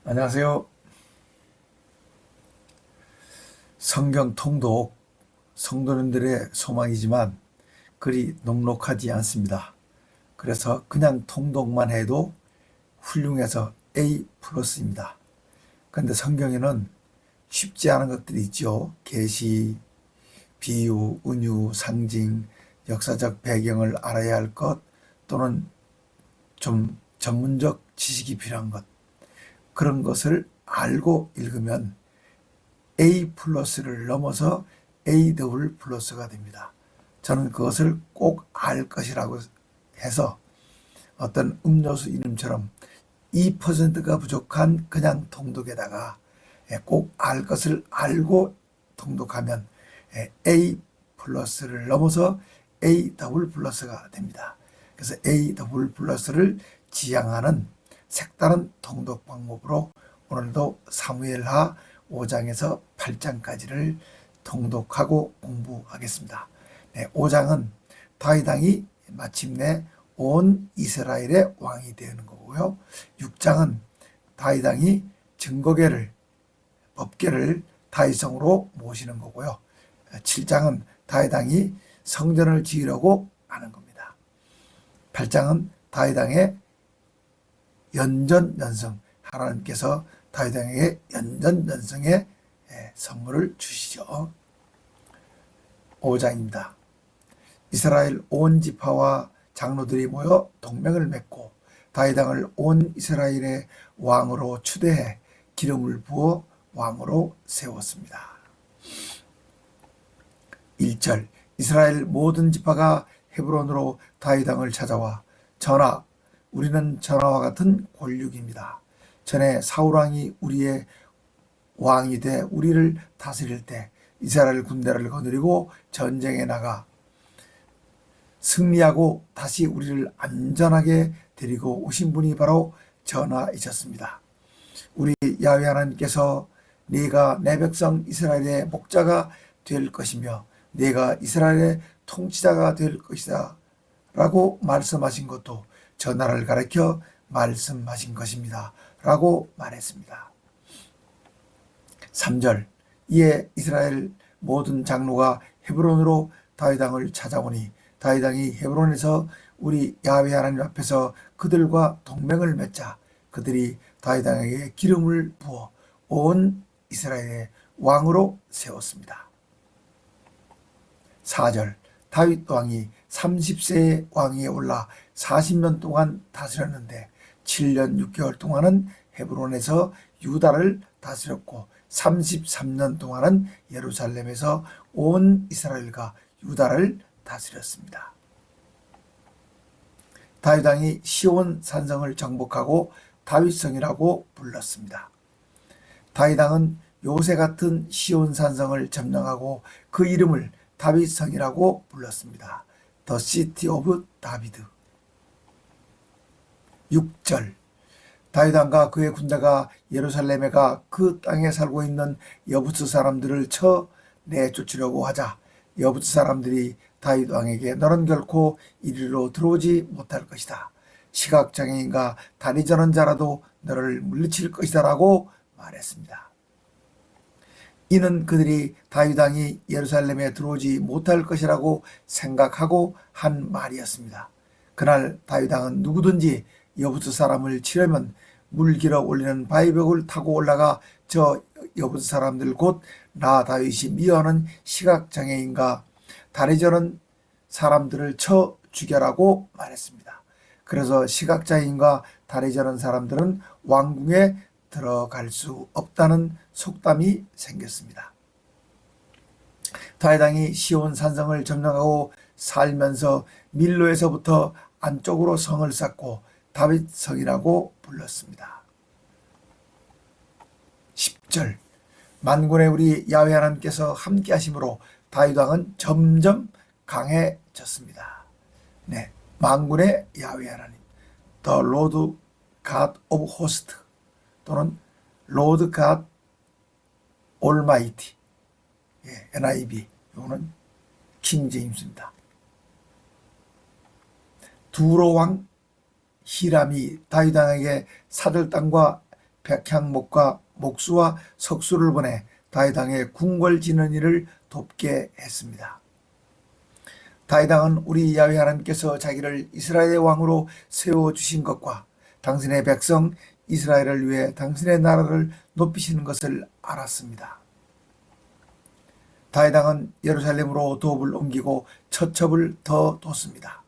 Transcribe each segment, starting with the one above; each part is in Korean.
안녕하세요. 성경 통독, 성도님들의 소망이지만 그리 녹록하지 않습니다. 그래서 그냥 통독만 해도 훌륭해서 A 플러스입니다. 그런데 성경에는 쉽지 않은 것들이 있죠. 계시, 비유, 은유, 상징, 역사적 배경을 알아야 할 것, 또는 좀 전문적 지식이 필요한 것, 그런 것을 알고 읽으면 A 플러스를 넘어서 A 더블 플러스가 됩니다. 저는 그것을 꼭 알 것이라고 해서 어떤 음료수 이름처럼 2%가 부족한 그냥 통독에다가 꼭 알 것을 알고 통독하면 A 플러스를 넘어서 A 더블 플러스가 됩니다. 그래서 A 더블 플러스를 지향하는 색다른 통독 방법으로 오늘도 사무엘하 5장에서 8장까지를 통독하고 공부하겠습니다. 5장은 다윗 왕이 마침내 온 이스라엘의 왕이 되는 거고요. 6장은 다윗 왕이 증거궤를, 법궤를 다윗성으로 모시는 거고요. 7장은 다윗 왕이 성전을 지으려고 하는 겁니다. 8장은 다윗 왕의 연전연승, 하나님께서 다윗 왕에게 연전연승의 선물을 주시죠. 5장입니다. 이스라엘 온 지파와 장로들이 모여 동맹을 맺고 다윗 왕을 온 이스라엘의 왕으로 추대해 기름을 부어 왕으로 세웠습니다. 1절, 이스라엘 모든 지파가 헤브론으로 다윗 왕을 찾아와 전하, 우리는 전하와 같은 권력입니다. 전에 사울 왕이 우리의 왕이 돼 우리를 다스릴 때 이스라엘 군대를 거느리고 전쟁에 나가 승리하고 다시 우리를 안전하게 데리고 오신 분이 바로 전하이셨습니다. 우리 야훼 하나님께서 네가 내 백성 이스라엘의 목자가 될 것이며 네가 이스라엘의 통치자가 될 것이다 라고 말씀하신 것도 전하를 가리켜 말씀하신 것입니다 라고 말했습니다. 3절, 이에 이스라엘 모든 장로가 헤브론으로 다윗 왕을 찾아오니 다윗 왕이 헤브론에서 우리 야훼 하나님 앞에서 그들과 동맹을 맺자 그들이 다윗 왕에게 기름을 부어 온 이스라엘의 왕으로 세웠습니다. 4절, 다윗 왕이 30세의 왕위에 올라 40년 동안 다스렸는데 7년 6개월 동안은 헤브론에서 유다를 다스렸고 33년 동안은 예루살렘에서 온 이스라엘과 유다를 다스렸습니다. 다윗 왕이 시온 산성을 정복하고 다윗성이라고 불렀습니다. 다윗 왕은 요새 같은 시온 산성을 점령하고 그 이름을 다윗성이라고 불렀습니다. The City of David. 6절, 다윗 왕과 그의 군대가 예루살렘에 가 그 땅에 살고 있는 여부스 사람들을 쳐 내쫓으려고 하자 여부스 사람들이 다윗 왕에게 너는 결코 이리로 들어오지 못할 것이다. 시각장애인과 다리 저는 자라도 너를 물리칠 것이다 라고 말했습니다. 이는 그들이 다윗 왕이 예루살렘에 들어오지 못할 것이라고 생각하고 한 말이었습니다. 그날 다윗 왕은 누구든지 여부스 사람을 치려면 물 길어 올리는 바위벽을 타고 올라가 저 여부스 사람들 곧 나 다윗이 미워하는 시각장애인과 다리 저는 사람들을 쳐 죽여라고 말했습니다. 그래서 시각장애인과 다리 저는 사람들은 왕궁에 들어갈 수 없다는 속담이 생겼습니다. 다윗 왕이 시온 산성을 점령하고 살면서 밀로에서부터 안쪽으로 성을 쌓고 다윗성이라고 불렀습니다. 10절, 만군의 우리 야훼 하나님께서 함께 하심으로 다윗 왕은 점점 강해졌습니다. 네, 만군의 야훼 하나님, The Lord God of Hosts 또는 Lord God Almighty, NIV, 이거는 킹 제임스입니다. 두로 왕 히람이 다윗 왕에게 사들 땅과 백향목과 목수와 석수를 보내 다윗 왕의 궁궐 지는 일을 돕게 했습니다. 다윗 왕은 우리 야훼 하나님께서 자기를 이스라엘의 왕으로 세워주신 것과 당신의 백성 이스라엘을 위해 당신의 나라를 높이시는 것을 알았습니다. 다윗 왕은 예루살렘으로 도읍을 옮기고 처첩을 더 뒀습니다.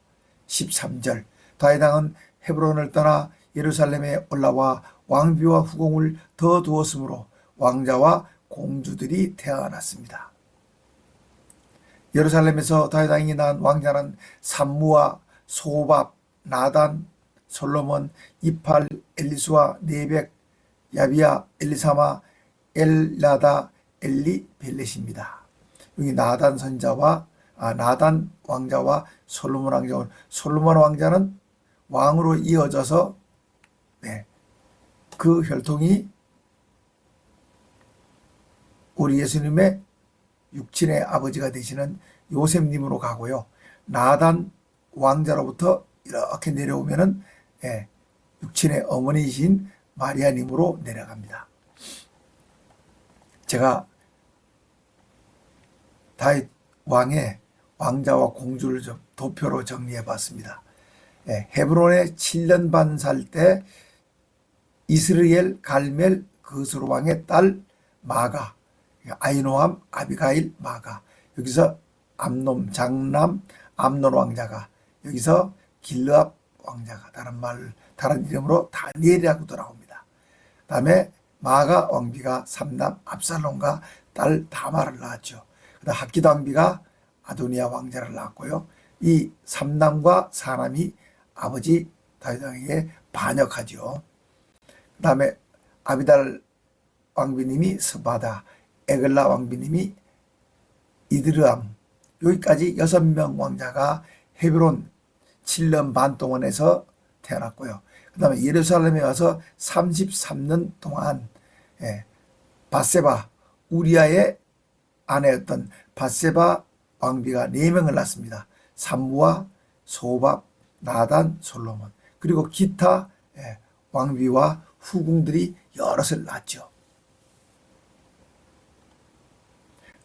13절 다윗 왕은 헤브론을 떠나 예루살렘에 올라와 왕비와 후궁을 더 두었으므로 왕자와 공주들이 태어났습니다. 예루살렘에서 다윗 왕이 낳은 왕자는 삼무와 소밥, 나단, 솔로몬, 이팔, 엘리수아, 네벡, 야비야, 엘리사마, 엘라다, 엘리벨렛입니다. 여기 나단 선자와 나단 왕자와 솔로몬 왕자. 솔로몬 왕자는 왕으로 이어져서 그 혈통이 우리 예수님의 육친의 아버지가 되시는 요셉님으로 가고요. 나단 왕자로부터 이렇게 내려오면은 육친의 어머니이신 마리아님으로 내려갑니다. 제가 다윗 왕의 왕자와 공주를 좀 도표로 정리해 봤습니다. 헤브론에 7년 반 살 때 이스라엘 갈멜 그스로 왕의 딸 마가, 아이노함 아비가일 마가, 여기서 암놈 장남 암논 왕자가, 여기서 길르압 왕자가, 다른 이름으로 다니엘이라고도 나옵니다. 그 다음에 마가 왕비가 삼남 압살롬과 딸 다마를 낳았죠. 그 다음 학기도 왕비가 아도니아 왕자를 낳았고요. 이 삼남과 사남이 아버지 다윗 왕에게 반역하죠. 그 다음에 아비달 왕비님이 스바다, 에글라 왕비님이 이드르암, 여기까지 6명 왕자가 헤브론 7년 반 동안에서 태어났고요. 그 다음에 예루살렘에 와서 33년 동안 바세바, 우리아의 아내였던 바세바 왕비가 4명을 낳습니다. 삼무와 소밥, 나단, 솔로몬, 그리고 기타 왕비와 후궁들이 여럿을 낳았죠.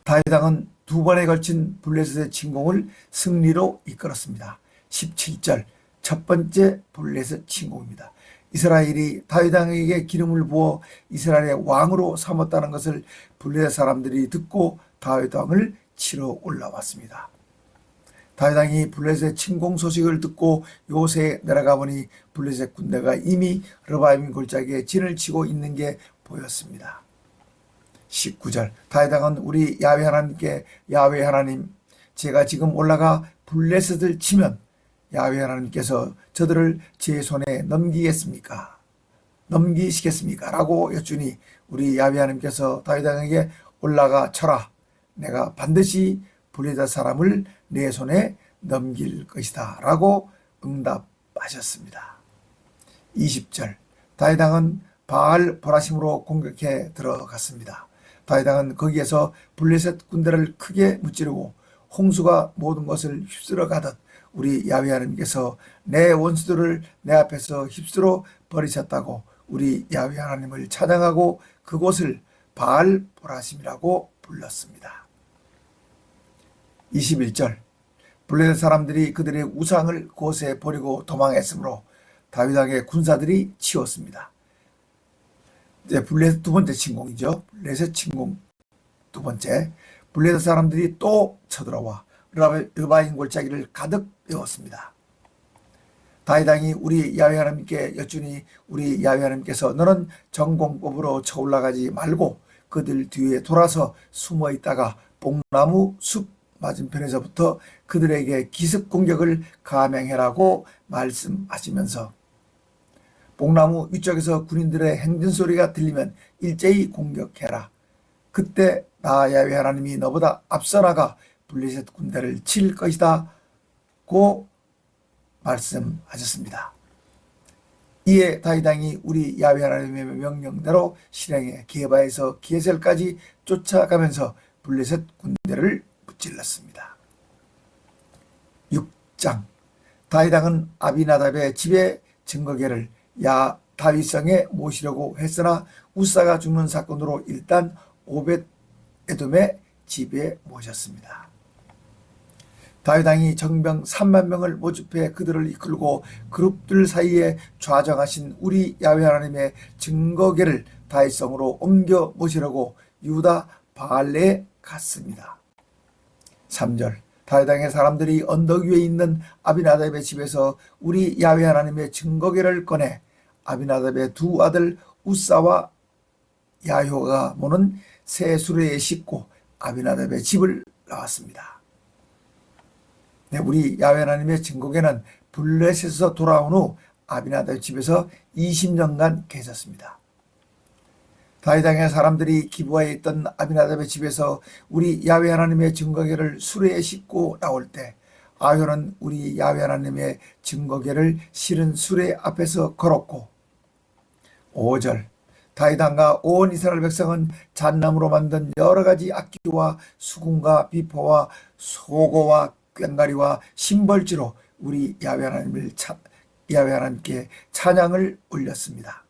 다윗 왕은 2번에 걸친 블레셋의 침공을 승리로 이끌었습니다. 17절 첫 번째 블레셋 침공입니다. 이스라엘이 다윗 왕에게 기름을 부어 이스라엘의 왕으로 삼았다는 것을 블레셋 사람들이 듣고 다윗 왕을 치러 올라왔습니다. 다윗 왕이 블레셋 침공 소식을 듣고 요새에 내려가 보니 블레셋 군대가 이미 르바임 골짜기에 진을 치고 있는 게 보였습니다. 19절 다윗 왕은 우리 야훼 하나님께, 야훼 하나님, 제가 지금 올라가 블레셋을 치면 야훼 하나님께서 저들을 제 손에 넘기시겠습니까? 라고 여쭈니 우리 야훼 하나님께서 다윗 왕에게 올라가 쳐라, 내가 반드시 블레셋 사람을 내 손에 넘길 것이다 라고 응답하셨습니다. 20절 다윗 왕은 바알 보라심으로 공격해 들어갔습니다. 다윗 왕은 거기에서 블레셋 군대를 크게 무찌르고 홍수가 모든 것을 휩쓸어 가듯 우리 야훼 하나님께서 내 원수들을 내 앞에서 휩쓸어 버리셨다고 우리 야훼 하나님을 찬양하고 그곳을 바알 보라심이라고 불렀습니다. 21절 블레셋 사람들이 그들의 우상을 그곳에 버리고 도망했으므로 다윗 왕의 군사들이 치웠습니다. 이제 블레셋 두 번째 침공이죠. 블레셋 침공 두 번째. 블레셋 사람들이 또 쳐들어와 르바임 골짜기를 가득 메웠습니다. 다윗 왕이 우리 야훼 하나님께 여쭈니 우리 야훼 하나님께서 너는 전공법으로 쳐 올라가지 말고 그들 뒤에 돌아서 숨어 있다가 뽕나무 숲 맞은편에서부터 그들에게 기습 공격을 감행해라고 말씀하시면서 뽕나무 위쪽에서 군인들의 행진 소리가 들리면 일제히 공격해라. 그때 나 야훼 하나님이 너보다 앞서 나가 블레셋 군대를 칠 것이다 고 말씀하셨습니다. 이에 다윗 왕이 우리 야훼 하나님의 명령대로 실행해 게바에서 게셀까지 쫓아가면서 블레셋 군대를 무찔렀습니다. 6장 다윗 왕은 아비나답의 집에 증거궤를 다윗성에 모시려고 했으나 우사가 죽는 사건으로 일단 오벳 에돔의 집에 모셨습니다. 다윗 왕이 정병 3만 명을 모집해 그들을 이끌고 그룹들 사이에 좌정하신 우리 야훼 하나님의 증거궤를 다윗성으로 옮겨 모시려고 유다 바알레에 갔습니다. 3절 다윗 왕의 사람들이 언덕 위에 있는 아비나답의 집에서 우리 야훼 하나님의 증거궤를 꺼내 아비나답의 두 아들 우사와 야효가 모는 새 수레에 싣고 아비나답의 집을 나왔습니다. 네, 우리 야훼 하나님의 증거궤는 블레셋에서 돌아온 후 아비나답의 집에서 20년간 계셨습니다. 다윗 왕의 사람들이 기브아에 있던 아비나답의 집에서 우리 야훼 하나님의 증거궤를 수레에 싣고 나올 때 아효는 우리 야훼 하나님의 증거궤를 실은 수레 앞에서 걸었고 5절 다윗 왕과 온 이스라엘 백성은 잣나무로 만든 여러 가지 악기와 수금과 비포와 소고와 꽹과리와 심벌지로 우리 야훼 하나님께 찬양을 올렸습니다.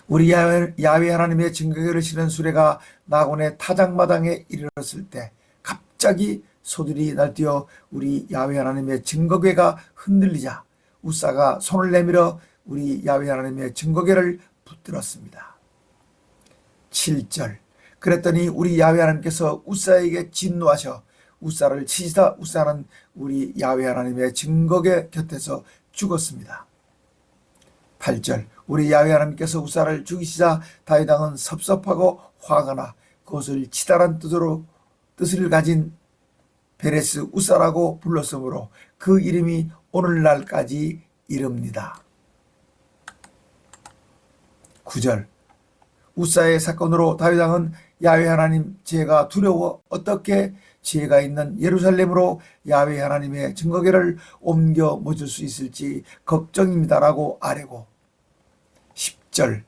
우리 야훼 하나님의 증거궤를 실은 수레가 나곤의 타작마당에 이르렀을 때 갑자기 소들이 날뛰어 우리 야훼 하나님의 증거궤가 흔들리자 우사가 손을 내밀어 우리 야훼 하나님의 증거궤를 붙들었습니다. 7절 그랬더니 우리 야훼 하나님께서 우사에게 진노하셔 우사를 치시다 우사는 우리 야훼 하나님의 증거궤 곁에서 죽었습니다. 8절 우리 야훼 하나님께서 우사를 죽이시자 다윗 왕은 섭섭하고 화가 나 그것을 치다란 뜻을 가진 베레스 우사라고 불렀으므로 그 이름이 오늘날까지 이릅니다. 9절 우사의 사건으로 다윗 왕은 야훼 하나님 제가 두려워 어떻게 지혜가 있는 예루살렘으로 야훼 하나님의 증거궤를 옮겨 모실 수 있을지 걱정입니다라고 아뢰고 10절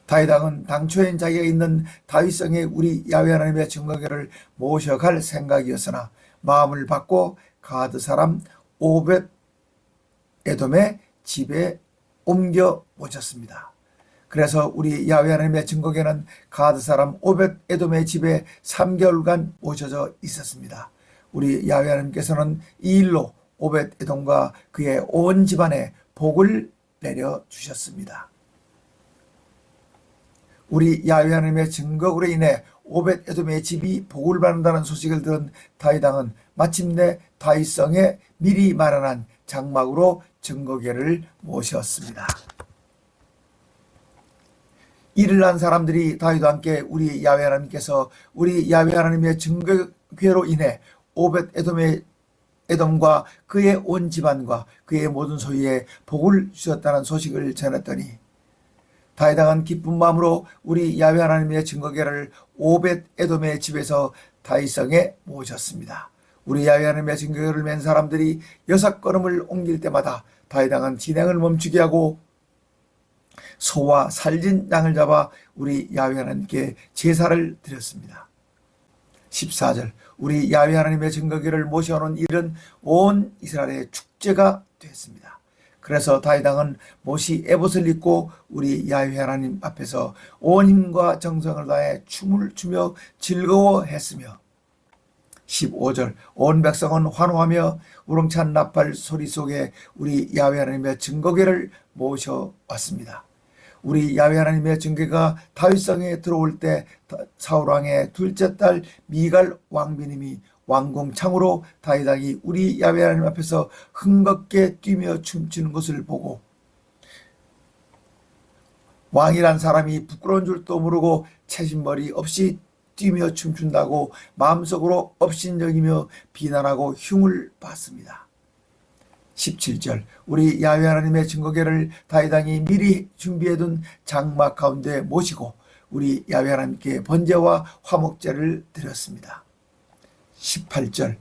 다윗 왕은 당초엔 자기가 있는 다윗성에 우리 야훼 하나님의 증거궤를 모셔갈 생각이었으나 마음을 바꿔 가드 사람 오벳 에돔의 집에 옮겨 모셨습니다. 그래서 우리 야훼 하나님의 증거궤는 가드 사람 오벳 에돔의 집에 3개월간 모셔져 있었습니다. 우리 야훼 하나님께서는 이 일로 오벳 에돔과 그의 온 집안에 복을 내려 주셨습니다. 우리 야훼 하나님의 증거궤로 인해 오벳 에돔의 집이 복을 받는다는 소식을 들은 다윗 왕은 마침내 다윗성에 미리 마련한 장막으로 증거궤를 모셨습니다. 이를 난 사람들이 다윗과 함께 우리 야훼 하나님께서 우리 야훼 하나님의 증거궤로 인해 오벳 에돔과 그의 온 집안과 그의 모든 소유에 복을 주셨다는 소식을 전했더니 다윗 왕은 기쁜 마음으로 우리 야훼 하나님의 증거궤를 오벳 에돔의 집에서 다윗성에 모셨습니다. 우리 야훼 하나님의 증거궤를 맨 사람들이 6걸음을 옮길 때마다 다윗 왕은 진행을 멈추게 하고 소와 살진 양을 잡아 우리 야훼 하나님께 제사를 드렸습니다. 14절 우리 야훼 하나님의 증거궤를 모셔오는 일은 온 이스라엘의 축제가 됐습니다. 그래서 다윗 왕은 못이 에봇을 입고 우리 야훼 하나님 앞에서 온 힘과 정성을 다해 춤을 추며 즐거워했으며 15절 온 백성은 환호하며 우렁찬 나팔 소리 속에 우리 야훼 하나님의 증거궤를 모셔왔습니다. 우리 야훼 하나님의 증거궤가 다윗성에 들어올 때 사울 왕의 둘째 딸 미갈 왕비님이 왕궁창으로 다윗 왕이 우리 야훼 하나님 앞에서 흥겁게 뛰며 춤추는 것을 보고 왕이란 사람이 부끄러운 줄도 모르고 채신머리 없이 뛰며 춤춘다고 마음속으로 업신여기며 비난하고 흉을 받습니다. 17절 우리 야훼 하나님의 증거궤를 다윗 왕이 미리 준비해둔 장막 가운데 모시고 우리 야훼 하나님께 번제와 화목제를 드렸습니다. 18절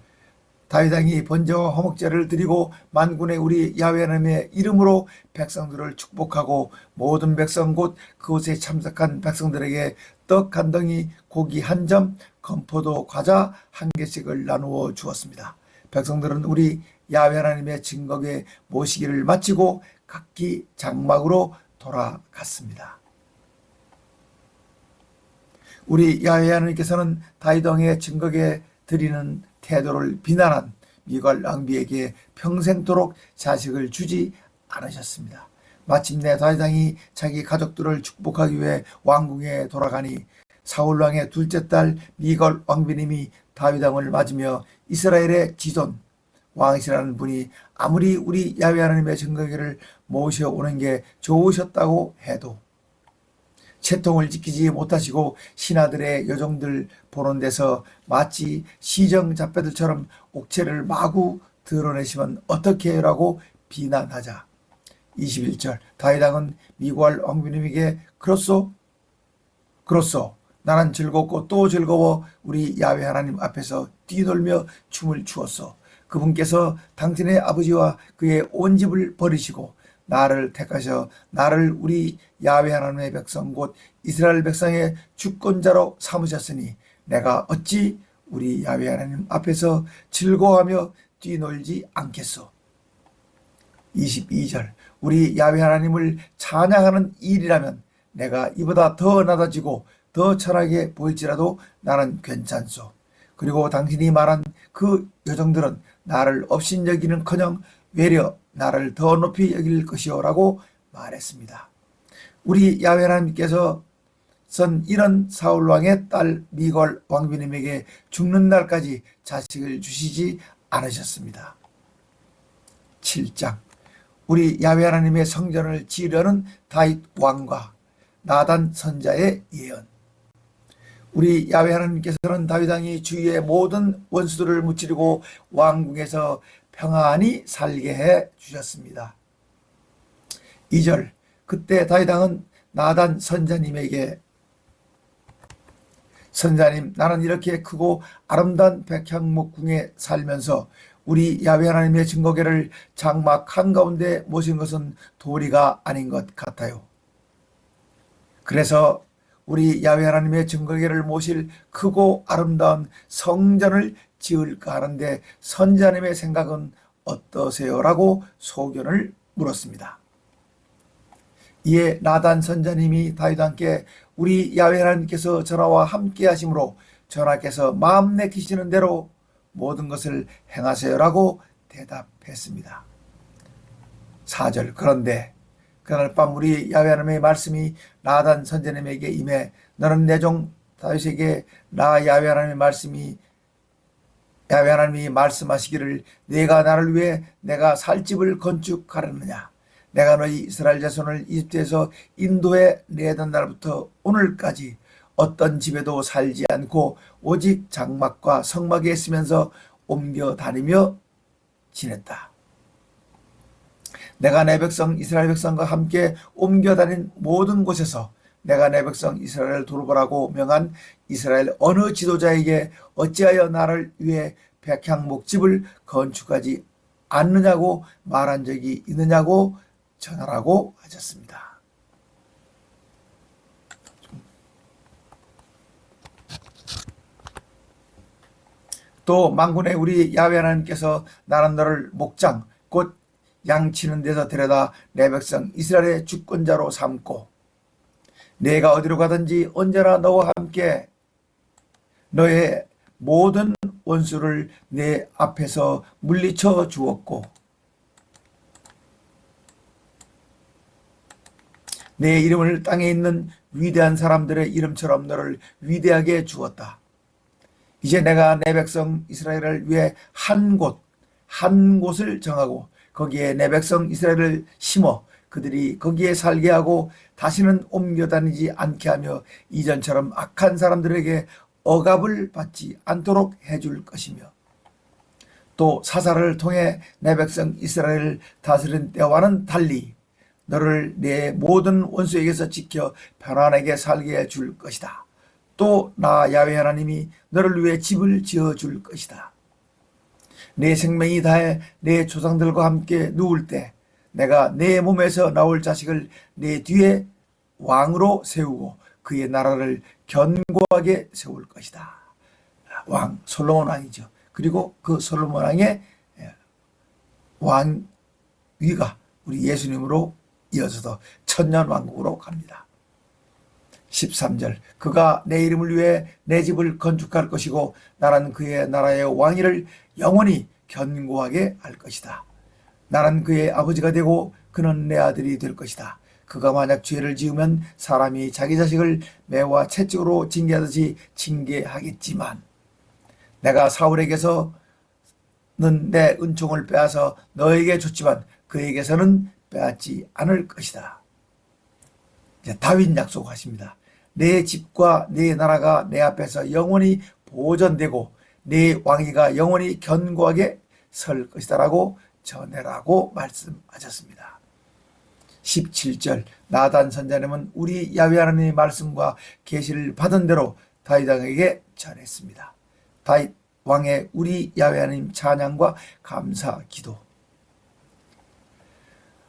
다윗 왕이 번제와 화목제를 드리고 만군의 우리 야훼 하나님의 이름으로 백성들을 축복하고 모든 백성 곧 그곳에 참석한 백성들에게 떡 한 덩이, 고기 한 점, 건포도 과자 한 개씩을 나누어 주었습니다. 백성들은 우리 야훼 하나님의 증거궤 모시기를 마치고 각기 장막으로 돌아갔습니다. 우리 야훼 하나님께서는 다윗 왕의 증거에 드리는 태도를 비난한 미갈 왕비에게 평생토록 자식을 주지 않으셨습니다. 마침내 다윗 왕이 자기 가족들을 축복하기 위해 왕궁에 돌아가니 사울 왕의 둘째 딸 미갈 왕비님이 다윗 왕을 맞으며 이스라엘의 지존 왕이시라는 분이 아무리 우리 야훼 하나님의 증거기를 모셔오는 게 좋으셨다고 해도 채통을 지키지 못하시고 신하들의 여종들 보는 데서 마치 시정잡배들처럼 옥체를 마구 드러내시면 어떻게 해요? 라고 비난하자 21절 다윗 왕은 미갈 왕비님에게 그렇소 나는 즐겁고 또 즐거워 우리 야훼 하나님 앞에서 뛰놀며 춤을 추었소. 그분께서 당신의 아버지와 그의 온 집을 버리시고 나를 택하셔 나를 우리 야훼 하나님의 백성 곧 이스라엘 백성의 주권자로 삼으셨으니 내가 어찌 우리 야훼 하나님 앞에서 즐거워하며 뛰놀지 않겠소. 22절 우리 야훼 하나님을 찬양하는 일이라면 내가 이보다 더 낮아지고 더 천하게 보일지라도 나는 괜찮소. 그리고 당신이 말한 그 여종들은 나를 업신여기는커녕 외려 나를 더 높이 여길 것이요 라고 말했습니다. 우리 야훼 하나님께서 선 이런 사울왕의 딸 미갈 왕비님에게 죽는 날까지 자식을 주시지 않으셨습니다. 7장 우리 야훼 하나님의 성전을 지으려는 다윗 왕과 나단 선자의 예언. 우리 야훼 하나님께서는 다윗 왕이 주위의 모든 원수들을 무찌르고 왕궁에서 평안히 살게 해 주셨습니다. 2절 그때 다윗 왕은 나단 선자님에게 선자님 나는 이렇게 크고 아름다운 백향목궁에 살면서 우리 야훼 하나님의 증거궤를 장막 한가운데 모신 것은 도리가 아닌 것 같아요. 그래서 우리 야훼 하나님의 증거궤를 모실 크고 아름다운 성전을 지을까 하는데 선자님의 생각은 어떠세요? 라고 소견을 물었습니다. 이에 나단 선자님이 다윗 왕께 우리 야훼 하나님께서 전하와 함께 하심으로 전하께서 마음 내키시는 대로 모든 것을 행하세요 라고 대답했습니다. 4절 그런데 그날 밤 우리 야훼 하나님의 말씀이 나단 선자님에게 임해 너는 내 종 다윗에게 나 야훼 하나님이 말씀하시기를 내가 나를 위해 내가 살 집을 건축하려느냐 내가 너희 이스라엘 자손을 이집트에서 인도해 내던 날부터 오늘까지 어떤 집에도 살지 않고 오직 장막과 성막에 있으면서 옮겨 다니며 지냈다. 내가 내 백성 이스라엘 백성과 함께 옮겨 다닌 모든 곳에서 내가 내 백성 이스라엘을 돌보라고 명한 이스라엘 어느 지도자에게 어찌하여 나를 위해 백향목집을 건축하지 않느냐고 말한 적이 있느냐고 전하라고 하셨습니다. 또 만군의 우리 야훼 하나님께서 나는 너를 목장 곧 양치는 데서 데려다 내 백성 이스라엘의 주권자로 삼고 내가 어디로 가든지 언제나 너와 함께 너의 모든 원수를 내 앞에서 물리쳐 주었고 내 이름을 땅에 있는 위대한 사람들의 이름처럼 너를 위대하게 주었다. 이제 내가 내 백성 이스라엘을 위해 한 곳을 정하고 거기에 내 백성 이스라엘을 심어 그들이 거기에 살게 하고 다시는 옮겨 다니지 않게 하며 이전처럼 악한 사람들에게 억압을 받지 않도록 해줄 것이며 또 사사를 통해 내 백성 이스라엘을 다스린 때와는 달리 너를 내 모든 원수에게서 지켜 편안하게 살게 해줄 것이다. 또 나 야훼 하나님이 너를 위해 집을 지어줄 것이다. 내 생명이 다해 내 조상들과 함께 누울 때 내가 내 몸에서 나올 자식을 내 뒤에 왕으로 세우고 그의 나라를 견고하게 세울 것이다. 왕 솔로몬 왕이죠. 그리고 그 솔로몬 왕의 왕위가 우리 예수님으로 이어져서 천년왕국으로 갑니다. 13절 그가 내 이름을 위해 내 집을 건축할 것이고 나는 그의 나라의 왕위를 영원히 견고하게 할 것이다. 나는 그의 아버지가 되고 그는 내 아들이 될 것이다. 그가 만약 죄를 지으면 사람이 자기 자식을 매와 채찍으로 징계하듯이 징계하겠지만 내가 사울에게서는 내 은총을 빼앗아 너에게 줬지만 그에게서는 빼앗지 않을 것이다. 이제 다윗 약속하십니다. 내 집과 내 나라가 내 앞에서 영원히 보존되고 내 왕위가 영원히 견고하게 설 것이다 라고 전해라고 말씀하셨습니다. 17절 나단 선자님은 우리 야훼 하나님의 말씀과 계시를 받은 대로 다윗 왕에게 전했습니다. 다윗 왕의 우리 야훼 하나님 찬양과 감사 기도.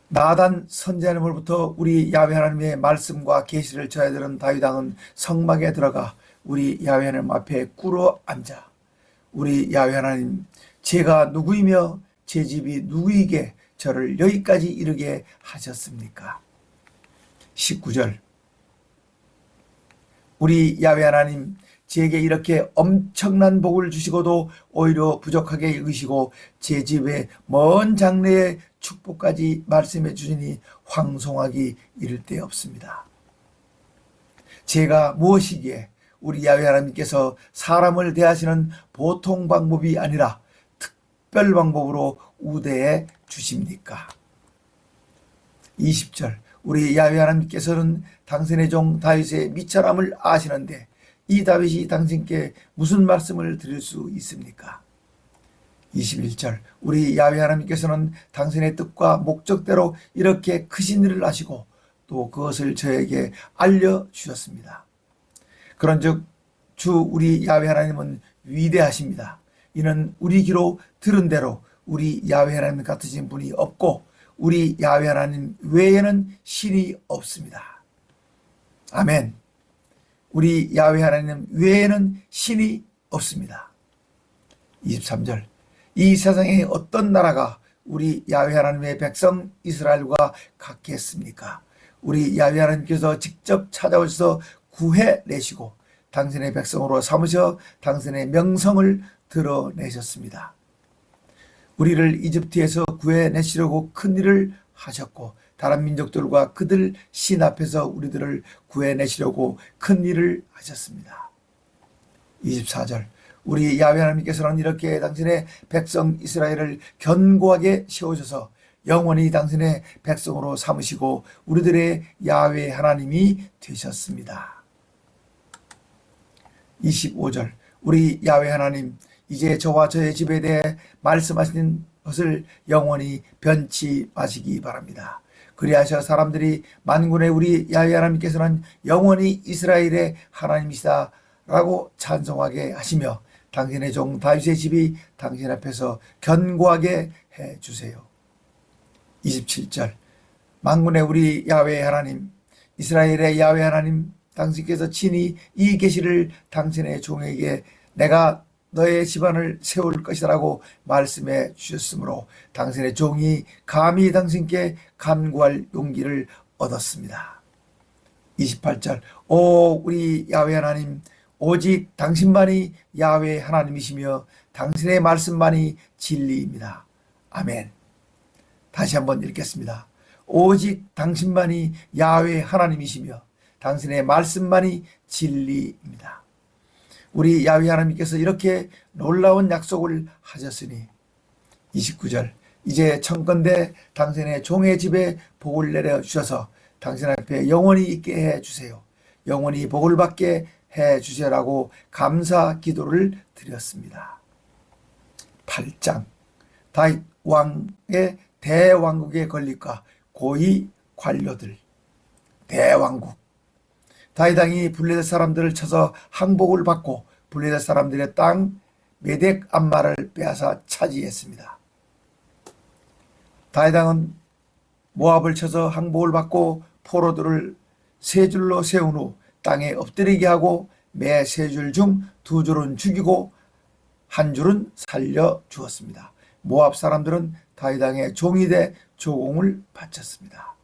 나단 선자님으로부터 우리 야훼 하나님의 말씀과 계시를 전해 들은 다윗 왕은 성막에 들어가 우리 야훼 하나님 앞에 꿇어 앉아 우리 야훼 하나님 제가 누구이며 제 집이 누구에게 저를 여기까지 이르게 하셨습니까? 19절 우리 야훼 하나님 제게 이렇게 엄청난 복을 주시고도 오히려 부족하게 여기시고 제 집에 먼 장래의 축복까지 말씀해 주시니 황송하기 이를 데 없습니다. 제가 무엇이기에 우리 야훼 하나님께서 사람을 대하시는 보통 방법이 아니라 특별 방법으로 우대해 주십니까? 20절 우리 야훼 하나님께서는 당신의 종 다윗의 미천함을 아시는데 이 다윗이 당신께 무슨 말씀을 드릴 수 있습니까? 21절 우리 야훼 하나님께서는 당신의 뜻과 목적대로 이렇게 크신 일을 하시고 또 그것을 저에게 알려주셨습니다. 그런즉 주 우리 야훼 하나님은 위대하십니다. 이는 우리 귀로 들은 대로 우리 야훼 하나님 같으신 분이 없고 우리 야훼 하나님 외에는 신이 없습니다. 아멘. 우리 야훼 하나님 외에는 신이 없습니다. 23절 이 세상에 어떤 나라가 우리 야훼 하나님의 백성 이스라엘과 같겠습니까? 우리 야훼 하나님께서 직접 찾아오셔서 구해내시고 당신의 백성으로 삼으셔 당신의 명성을 드러내셨습니다. 우리를 이집트에서 구해내시려고 큰 일을 하셨고 다른 민족들과 그들 신 앞에서 우리들을 구해내시려고 큰 일을 하셨습니다. 24절 우리 야훼 하나님께서는 이렇게 당신의 백성 이스라엘을 견고하게 세우셔서 영원히 당신의 백성으로 삼으시고 우리들의 야훼 하나님이 되셨습니다. 25절 우리 야훼 하나님 이제 저와 저의 집에 대해 말씀하신 것을 영원히 변치 마시기 바랍니다. 그리하셔 사람들이 만군의 우리 야훼 하나님께서는 영원히 이스라엘의 하나님이시다 라고 찬송하게 하시며 당신의 종 다윗의 집이 당신 앞에서 견고하게 해주세요. 27절 만군의 우리 야훼 하나님 이스라엘의 야훼 하나님 당신께서 친히 이 계시를 당신의 종에게 내가 너의 집안을 세울 것이라고 말씀해 주셨으므로 당신의 종이 감히 당신께 간구할 용기를 얻었습니다. 28절 오 우리 야훼 하나님 오직 당신만이 야훼 하나님이시며 당신의 말씀만이 진리입니다. 아멘. 다시 한번 읽겠습니다. 오직 당신만이 야훼 하나님이시며 당신의 말씀만이 진리입니다. 우리 야훼 하나님께서 이렇게 놀라운 약속을 하셨으니 29절 이제 청건대 당신의 종의 집에 복을 내려주셔서 당신 앞에 영원히 있게 해주세요. 영원히 복을 받게 해주세요라고 감사 기도를 드렸습니다. 8장 다윗 왕의 대왕국의 건립과 고위 관료들 대왕국 다윗 왕이 블레셋 사람들을 쳐서 항복을 받고 블레셋 사람들의 땅 메덱 암마를 빼앗아 차지했습니다. 다윗 왕은 모압을 쳐서 항복을 받고 포로들을 세 줄로 세운 후 땅에 엎드리게 하고 매 세 줄 중 두 줄은 죽이고 한 줄은 살려 주었습니다. 모압 사람들은 다윗 왕의 종이 돼 조공을 바쳤습니다.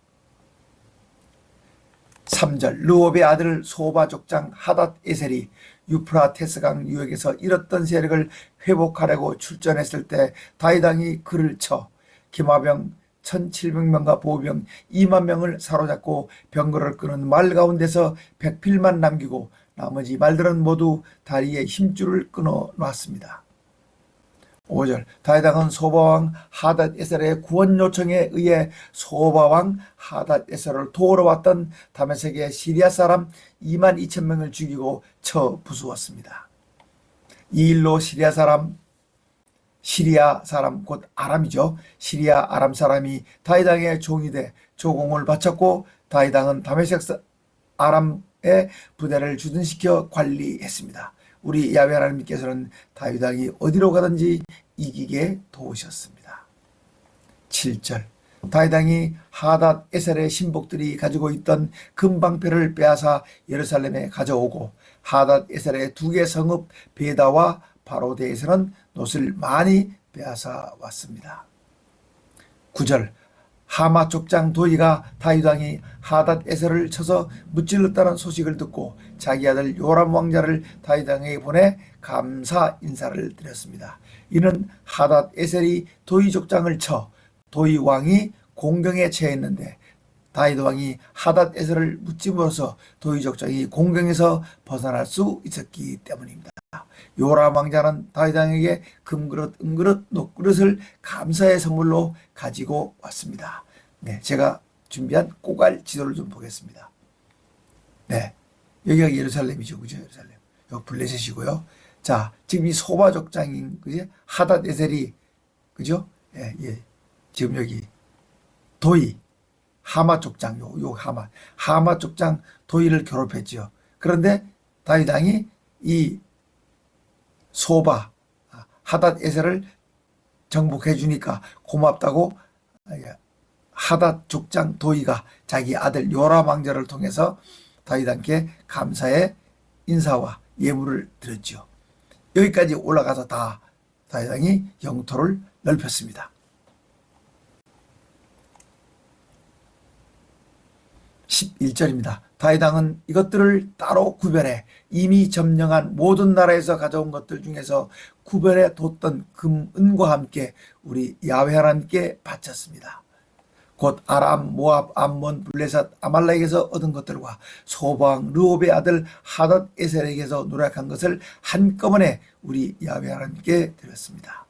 3절 르홉의 아들 소바 족장 하닷 에셀이 유프라테스강 유역에서 잃었던 세력을 회복하려고 출전했을 때 다윗 왕이 그를 쳐 기마병 1700명과 보병 2만 명을 사로잡고 병거를 끄는 말 가운데서 백필만 남기고 나머지 말들은 모두 다리에 힘줄을 끊어 놨습니다. 5절 다윗 왕은 소바왕 하닷 에셀의 구원 요청에 의해 소바왕 하닷 에셀을 도우러 왔던 다메섹의 시리아 사람 2만 2천 명을 죽이고 쳐 부수었습니다. 이 일로 시리아 사람 곧 아람이죠. 시리아 아람 사람이 다윗 왕의 종이 돼 조공을 바쳤고 다윗 왕은 다메섹 아람의 부대를 주둔시켜 관리했습니다. 우리 야훼 하나님께서는 다윗 왕이 어디로 가든지 이기게 도우셨습니다. 7절 다윗 왕이 하닷 에셀의 신복들이 가지고 있던 금방패를 빼앗아 예루살렘에 가져오고 하닷 에셀의 2개 성읍 베다와 바로데에서는 놋을 많이 빼앗아 왔습니다. 9절 하마 족장 도이가 다윗 왕이 하닷 에셀을 쳐서 무찔렀다는 소식을 듣고 자기 아들 요람 왕자를 다윗 왕에게 보내 감사 인사를 드렸습니다. 이는 하닷 에셀이 도이 족장을 쳐 도이 왕이 공경에 처했는데 다윗 왕이 하닷 에셀을 무찌므로써 도이 족장이 공경에서 벗어날 수 있었기 때문입니다. 요람 왕자는 다윗 왕에게 금그릇, 은그릇, 녹그릇을 감사의 선물로 가지고 왔습니다. 네, 제가 준비한 꼬갈 지도를 좀 보겠습니다. 네, 여기가 예루살렘이죠, 그죠? 예루살렘. 여기 블레셋이고요. 자, 지금 이 소바 족장인 그지? 하닷 에셀이 그죠? 예, 예. 지금 여기 도이 하마 족장 요 하마 족장 도이를 괴롭혔죠. 그런데 다윗 왕이 이 소바 하닷 에셀을 정복해 주니까 고맙다고 하닷 족장 도이가 자기 아들 요람 왕자를 통해서 다윗 왕께 감사의 인사와 예물을 드렸죠. 여기까지 올라가서 다 다윗 왕이 영토를 넓혔습니다. 11절입니다. 다윗 왕은 이것들을 따로 구별해 이미 점령한 모든 나라에서 가져온 것들 중에서 구별해 뒀던 금, 은과 함께 우리 야훼 하나님께 바쳤습니다. 곧 아람, 모압, 암몬, 블레셋, 아말렉에서 얻은 것들과 소방, 르홉의 아들 하닷 에셀에게서 노력한 것을 한꺼번에 우리 야훼 하나님께 드렸습니다.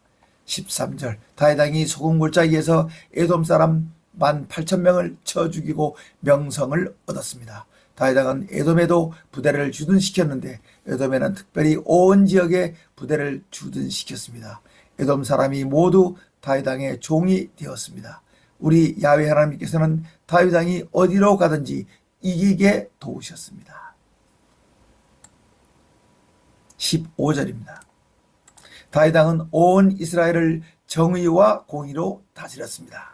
13절 다윗 왕이 소금 골짜기에서 에돔 사람 18,000명을 쳐 죽이고 명성을 얻었습니다. 다윗 왕은 에돔에도 부대를 주둔시켰는데 에돔에는 특별히 온 지역에 부대를 주둔시켰습니다. 에돔 사람이 모두 다윗 왕의 종이 되었습니다. 우리 야훼 하나님께서는 다윗 왕이 어디로 가든지 이기게 도우셨습니다. 15절입니다. 다윗 왕은 온 이스라엘을 정의와 공의로 다스렸습니다.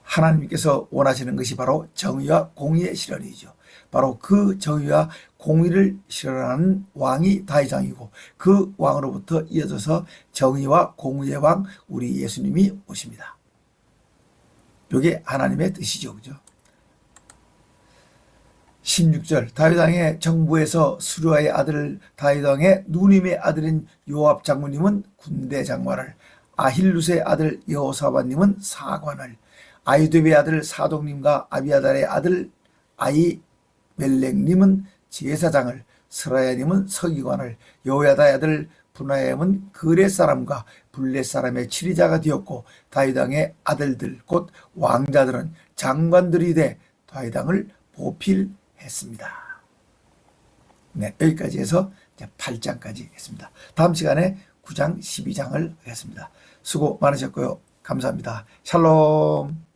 하나님께서 원하시는 것이 바로 정의와 공의의 실현이죠. 바로 그 정의와 공의를 실현하는 왕이 다윗 왕이고 그 왕으로부터 이어져서 정의와 공의의 왕 우리 예수님이 오십니다. 이게 하나님의 뜻이죠. 그죠? 16절 다윗 왕의 정부에서 수르아의 아들 다윗 왕의 누님의 아들인 요압 장군님은 군대 장관을, 아힐룻의 아들 여호사밧님은 사관을, 아히도베의 아들 사독님과 아비아달의 아들 아히멜렉님은 제사장을, 스라야님은 서기관을, 여호야다의 아들 분하야임은 그렛 사람과 블렛 사람의 치리자가 되었고 다윗 왕의 아들들 곧 왕자들은 장관들이 돼 다윗 왕을 보필했습니다. 네, 여기까지 해서 이제 8장까지 했습니다. 다음 시간에 9장 12장을 하겠습니다. 수고 많으셨고요. 감사합니다. 샬롬.